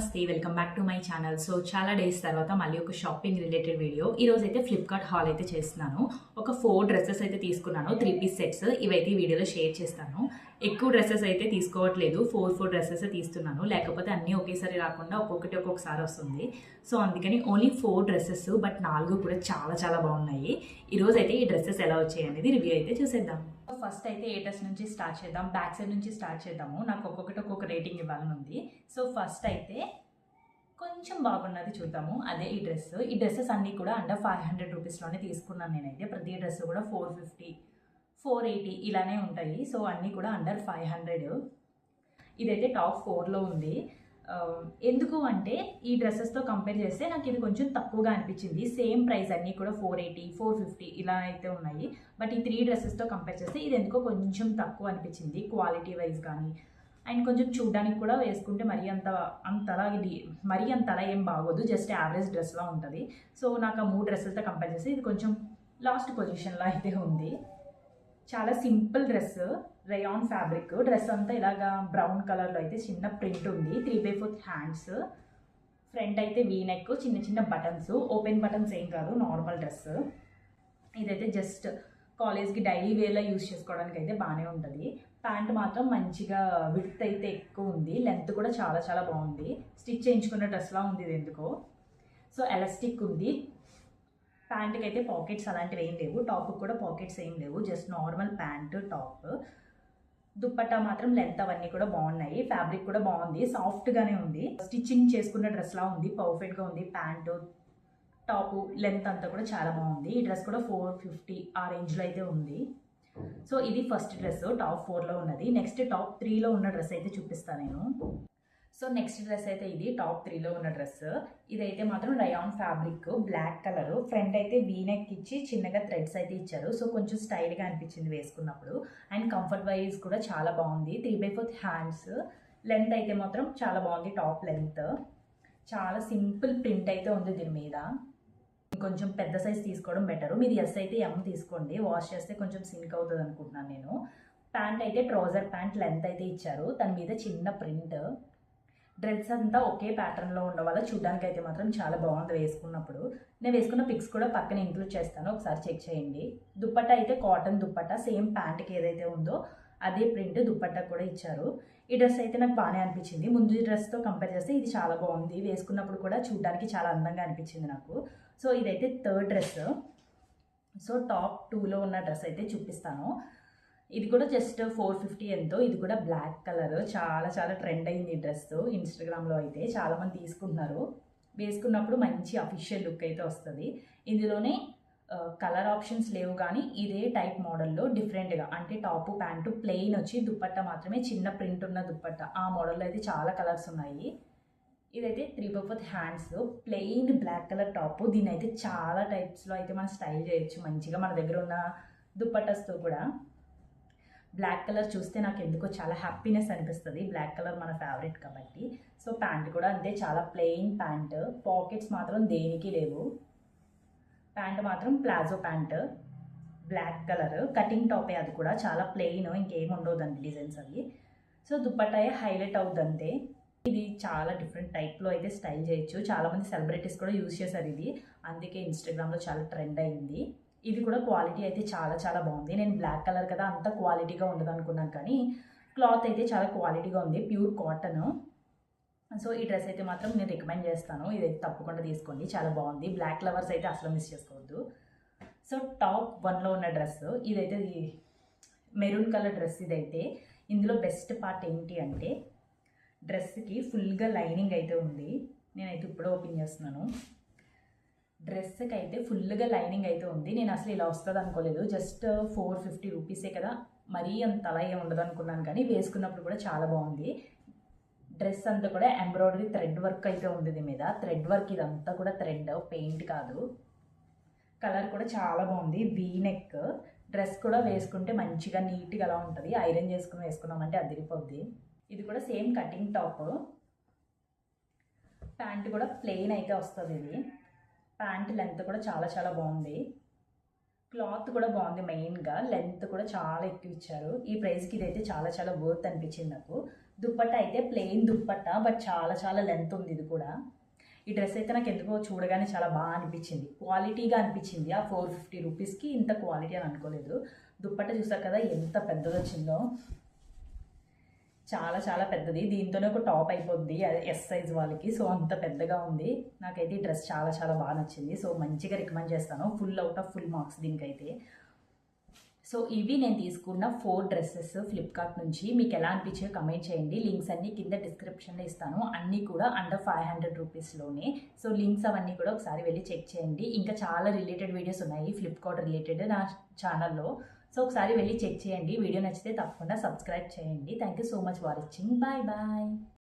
నమస్తే, welcome back to my channel. So చాలా days తర్వాత మళ్ళీ ఒక షాపింగ్ రిలేటెడ్ వీడియో. ఈరోజు అయితే ఫ్లిప్కార్ట్ హాల్ అయితే చేస్తున్నాను. ఒక 4 డ్రెస్సెస్ అయితే తీసుకున్నాను, 3 పీస్ సెట్స్. ఇవైతే ఈ వీడియోలో షేర్ చేస్తాను. ఎక్కువ డ్రెస్సెస్ అయితే తీసుకోవట్లేదు, 4 డ్రెస్సెస్ తీస్తున్నాను. లేకపోతే అన్నీ ఒకేసారి రాకుండా ఒక్కొక్కసారి వస్తుంది. సో అందుకని ఓన్లీ 4 డ్రెస్సెస్, బట్ 4 కూడా చాలా చాలా బాగున్నాయి. ఈరోజు అయితే ఈ డ్రెస్సెస్ ఎలా వచ్చాయి అనేది రివ్యూ అయితే చూసేద్దాం. ఫస్ట్ అయితే ఏ డ్రెస్ నుంచి స్టార్ట్ చేద్దాం, బ్యాక్ సైడ్ నుంచి స్టార్ట్ చేద్దాము. నాకు ఒక్కొక్క రేటింగ్ ఇవ్వాలని ఉంది. సో ఫస్ట్ అయితే కొంచెం బాగున్నది చూద్దాము, అదే ఈ డ్రెస్. ఈ డ్రెస్సెస్ అన్నీ కూడా అండర్ 500 రూపీస్లోనే తీసుకున్నాను నేనైతే. ప్రతి డ్రెస్ కూడా 450, 480 ఇలానే ఉంటాయి. సో అన్నీ కూడా అండర్ 500. ఇదైతే టాప్ 4లో ఉంది. ఎందుకు అంటే ఈ డ్రెస్సెస్తో కంపేర్ చేస్తే నాకు ఇది కొంచెం తక్కువగా అనిపించింది. సేమ్ ప్రైస్ అన్నీ కూడా 480, 450 ఇలా అయితే ఉన్నాయి. బట్ ఈ 3 డ్రెస్సెస్తో కంపేర్ చేస్తే ఇది ఎందుకో కొంచెం తక్కువ అనిపించింది, క్వాలిటీ వైజ్ కానీ. అండ్ కొంచెం చూడడానికి కూడా వేసుకుంటే మరీ అంతలా ఏం బాగోదు, జస్ట్ యావరేజ్ డ్రెస్లా ఉంటుంది. సో నాకు ఆ 3 డ్రెస్సెస్తో కంపేర్ చేస్తే ఇది కొంచెం లాస్ట్ పొజిషన్లో అయితే ఉంది. చాలా simple dress, rayon fabric. Dress అంతా ఇలాగా బ్రౌన్ కలర్లో అయితే చిన్న ప్రింట్ ఉంది. 3/4 హ్యాండ్స్, ఫ్రంట్ అయితే వీ నెక్, చిన్న చిన్న బటన్స్, ఓపెన్ బటన్స్ ఏం కాదు, నార్మల్ డ్రెస్. ఇదైతే జస్ట్ కాలేజ్కి డైలీ వేర్లో యూజ్ చేసుకోవడానికి అయితే బాగానే ఉంటుంది. ప్యాంట్ మాత్రం మంచిగా విడ్త్ అయితే ఎక్కువ ఉంది, లెంత్ కూడా చాలా చాలా బాగుంది. స్టిచ్ చేయించుకున్న డ్రెస్లా ఉంది ఇది ఎందుకో. సో ఎలాస్టిక్ ఉంది. ప్యాంట్కి అయితే పాకెట్స్ అలాంటివి ఏం లేవు, టాప్కి కూడా పాకెట్స్ ఏం లేవు, just normal pant top. Dupatta మాత్రం లెంత్ అవన్నీ కూడా బాగున్నాయి, ఫ్యాబ్రిక్ కూడా బాగుంది, సాఫ్ట్గానే ఉంది. స్టిచ్చింగ్ చేసుకున్న డ్రెస్లా ఉంది, పర్ఫెక్ట్గా ఉంది. ప్యాంటు టాపు లెంత్ అంతా కూడా చాలా బాగుంది. ఈ డ్రెస్ కూడా 450 ఆ రేంజ్లో అయితే ఉంది. సో ఇది ఫస్ట్ డ్రెస్, టాప్ 4లో ఉన్నది. నెక్స్ట్ టాప్ 3లో ఉన్న డ్రెస్ అయితే చూపిస్తాను నేను. సో నెక్స్ట్ డ్రెస్ అయితే ఇది టాప్ 3లో ఉన్న డ్రెస్. ఇదైతే మాత్రం rayon fabric, black colour. Front అయితే వీనెక్ ఇచ్చి చిన్నగా థ్రెడ్స్ అయితే ఇచ్చారు. సో కొంచెం స్టైల్గా అనిపించింది వేసుకున్నప్పుడు. అండ్ కంఫర్ట్ వైజ్ కూడా చాలా బాగుంది. 3/4 హ్యాండ్స్, లెంత్ అయితే మాత్రం చాలా బాగుంది. టాప్ లెంత్ చాలా సింపుల్ ప్రింట్ అయితే ఉంది దీని మీద. కొంచెం పెద్ద సైజ్ తీసుకోవడం బెటర్. మీది ఎస్ అయితే ఎం తీసుకోండి, వాష్ చేస్తే కొంచెం సింక్ అవుతుంది అనుకుంటున్నాను నేను. ప్యాంట్ అయితే ట్రౌజర్ ప్యాంట్ లెంత్ అయితే ఇచ్చారు, దాని మీద చిన్న ప్రింట్. డ్రెస్ అంతా ఒకే ప్యాటర్న్లో ఉండడం వల్ల చూడడానికి అయితే మాత్రం చాలా బాగుంది వేసుకున్నప్పుడు. నేను వేసుకున్న పిక్స్ కూడా పక్కన ఇంక్లూడ్ చేస్తాను, ఒకసారి చెక్ చేయండి. దుప్పట్టా అయితే కాటన్ దుప్పట్టా, సేమ్ ప్యాంట్కి ఏదైతే ఉందో అదే ప్రింట్ దుప్పట్టా కూడా ఇచ్చారు. ఈ డ్రెస్ అయితే నాకు బాగానే అనిపించింది. ముందు డ్రెస్తో కంపేర్ చేస్తే ఇది చాలా బాగుంది, వేసుకున్నప్పుడు కూడా చూడడానికి చాలా అందంగా అనిపించింది నాకు. సో ఇదైతే థర్డ్ డ్రెస్. సో టాప్ 2లో ఉన్న డ్రెస్ అయితే చూపిస్తాను. ఇది కూడా జస్ట్ 450 ఎంతో. ఇది కూడా బ్లాక్ కలర్, చాలా చాలా ట్రెండ్ అయింది ఈ డ్రెస్. ఇన్స్టాగ్రామ్లో అయితే చాలామంది తీసుకుంటున్నారు. వేసుకున్నప్పుడు మంచి అఫీషియల్ లుక్ అయితే వస్తుంది. ఇందులోనే కలర్ ఆప్షన్స్ లేవు, కానీ ఇదే టైప్ మోడల్లో డిఫరెంట్గా, అంటే టాపు ప్యాంటు ప్లెయిన్ వచ్చి దుప్పట్టా మాత్రమే చిన్న ప్రింట్ ఉన్న దుప్పట్టా, ఆ మోడల్లో అయితే చాలా కలర్స్ ఉన్నాయి. ఇదైతే 3/4 hands, plain black colour top. దీన్ని అయితే చాలా టైప్స్లో అయితే మనం స్టైల్ చేయొచ్చు మంచిగా, మన దగ్గర ఉన్న దుప్పట్టాస్తో కూడా. బ్లాక్ కలర్ చూస్తే నాకు ఎందుకో చాలా హ్యాపీనెస్ అనిపిస్తుంది, బ్లాక్ కలర్ మన ఫేవరెట్ కాబట్టి. సో ప్యాంట్ కూడా అంతే, చాలా ప్లెయిన్ ప్యాంట్, పాకెట్స్ మాత్రం దేనికి లేవు. ప్యాంట్ మాత్రం palazzo pant, black colour, cutting టాపే, అది కూడా చాలా ప్లెయిన్, ఇంకేం ఉండవుదండి డిజైన్స్ అవి. సో దుప్పట్టాయే హైలైట్ అవుద్దంతే. ఇది చాలా డిఫరెంట్ టైప్లో అయితే స్టైల్ చేయొచ్చు. చాలామంది సెలబ్రిటీస్ కూడా యూజ్ చేశారు ఇది, అందుకే ఇన్స్టాగ్రామ్లో చాలా ట్రెండ్ అయింది. ఇది కూడా క్వాలిటీ అయితే చాలా చాలా బాగుంది. నేను బ్లాక్ కలర్ కదా అంత క్వాలిటీగా ఉండదు అనుకున్నాను, కానీ క్లాత్ అయితే చాలా క్వాలిటీగా ఉంది, ప్యూర్ కాటన్. సో ఈ డ్రెస్ అయితే మాత్రం నేను రికమెండ్ చేస్తాను, ఇదైతే తప్పకుండా తీసుకోండి, చాలా బాగుంది. బ్లాక్ లవర్స్ అయితే అసలు మిస్ చేసుకోవద్దు. సో టాప్ 1లో ఉన్న డ్రెస్ ఇదైతే మెరూన్ కలర్ డ్రెస్. ఇదైతే ఇందులో బెస్ట్ పార్ట్ ఏంటి అంటే డ్రెస్కి ఫుల్గా లైనింగ్ అయితే ఉంది. నేనైతే ఇప్పుడు ఓపెన్ చేస్తున్నాను. డ్రెస్కి అయితే ఫుల్గా లైనింగ్ అయితే ఉంది. నేను అసలు ఇలా వస్తుంది అనుకోలేదు, జస్ట్ 450 రూపీసే కదా, మరీ అంత అలా ఏమి ఉండదు అనుకున్నాను, కానీ వేసుకున్నప్పుడు కూడా చాలా బాగుంది. డ్రెస్ అంతా కూడా ఎంబ్రాయిడరీ థ్రెడ్ వర్క్ అయితే ఉంది దీని మీద. థ్రెడ్ వర్క్, ఇదంతా కూడా థ్రెడ్, పెయింట్ కాదు. కలర్ కూడా చాలా బాగుంది, వీ నెక్. డ్రెస్ కూడా వేసుకుంటే మంచిగా నీట్గా అలా ఉంటుంది, ఐరన్ చేసుకుని వేసుకున్నామంటే అదిరిపోద్ది. ఇది కూడా సేమ్ కటింగ్ టాప్, ప్యాంట్ కూడా ప్లెయిన్ అయితే వస్తుంది. ఇది ప్యాంట్ లెంత్ కూడా చాలా చాలా బాగుంది, క్లాత్ కూడా బాగుంది, మెయిన్గా లెంత్ కూడా చాలా ఎక్కువ ఇచ్చారు. ఈ ప్రైస్కి ఇదైతే చాలా చాలా వర్త్ అనిపించింది నాకు. దుప్పట్టా అయితే ప్లెయిన్ దుప్పట్టా, బట్ చాలా చాలా లెంత్ ఉంది ఇది కూడా. ఈ డ్రెస్ అయితే నాకు ఎందుకో చూడగానే చాలా బాగా అనిపించింది, క్వాలిటీగా అనిపించింది. ఆ 450 రూపీస్కి ఇంత క్వాలిటీ అని అనుకోలేదు. దుప్పట్టా చూసారు కదా ఎంత పెద్దది వచ్చిందో, చాలా చాలా పెద్దది. దీంతోనే ఒక టాప్ అయిపోద్ది అది ఎస్ సైజ్ వాళ్ళకి. సో అంత పెద్దగా ఉంది. నాకైతే ఈ డ్రెస్ చాలా చాలా బాగా నచ్చింది. సో మంచిగా రికమెండ్ చేస్తాను. Full out of full marks దీనికైతే. సో ఇవి నేను తీసుకున్న 4 డ్రెస్సెస్ ఫ్లిప్కార్ట్ నుంచి. మీకు ఎలా అనిపించాయో కమెంట్ చేయండి. లింక్స్ అన్నీ కింద డిస్క్రిప్షన్లో ఇస్తాను. అన్నీ కూడా అండర్ 500 రూపీస్లోనే. సో లింక్స్ అవన్నీ కూడా ఒకసారి వెళ్ళి చెక్ చేయండి. ఇంకా చాలా రిలేటెడ్ వీడియోస్ ఉన్నాయి ఫ్లిప్కార్ట్ రిలేటెడ్ నా ఛానల్లో. సో ఒకసారి వెళ్ళి చెక్ చేయండి. వీడియో నచ్చితే తప్పకుండా సబ్స్క్రైబ్ చేయండి. Thank you so much for watching. Bye bye.